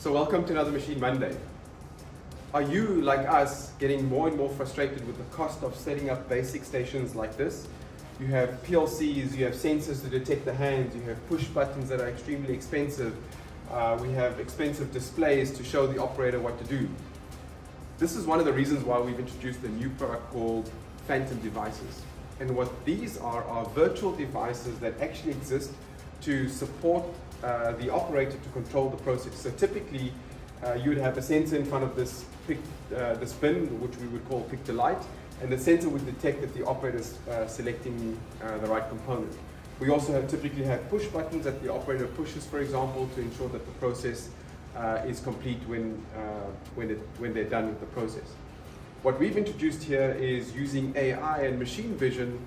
So welcome to another Machine Monday. Are you, like us, getting more and more frustrated with the cost of setting up basic stations like this? You have PLCs, you have sensors to detect the hands, you have push buttons that are extremely expensive, we have expensive displays to show the operator what to do. This is one of the reasons why we've introduced a new product called Phantom devices. And what these are virtual devices that actually exist to support the operator to control the process. So typically, you would have a sensor in front of this bin, which we would call pick to light, and the sensor would detect that the operator is selecting the right component. We also typically have push buttons that the operator pushes, for example, to ensure that the process is complete when they're done with the process. What we've introduced here is using AI and machine vision,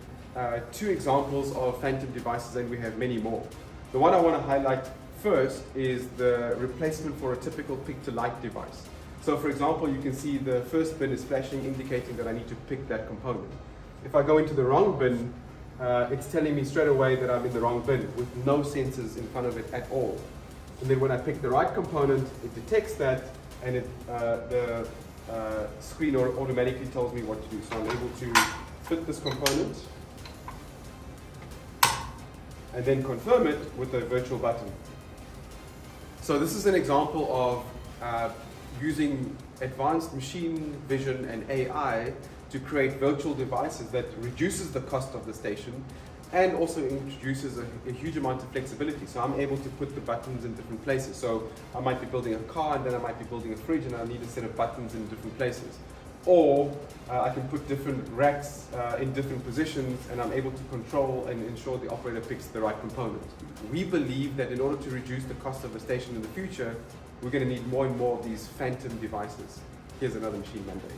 two examples of Phantom devices, and we have many more. The one I want to highlight first is the replacement for a typical pick-to-light device. So for example, you can see the first bin is flashing, indicating that I need to pick that component. If I go into the wrong bin, it's telling me straight away that I'm in the wrong bin with no sensors in front of it at all. And then when I pick the right component, it detects that, and the screen automatically tells me what to do. So I'm able to fit this component and then confirm it with a virtual button. So this is an example of using advanced machine vision and AI to create virtual devices that reduces the cost of the station and also introduces a huge amount of flexibility. So I'm able to put the buttons in different places. So I might be building a car, and then I might be building a fridge, and I need a set of buttons in different places. Or I can put different racks in different positions, and I'm able to control and ensure the operator picks the right component. We believe that in order to reduce the cost of a station in the future, we're going to need more and more of these Phantom devices. Here's another Machine Monday.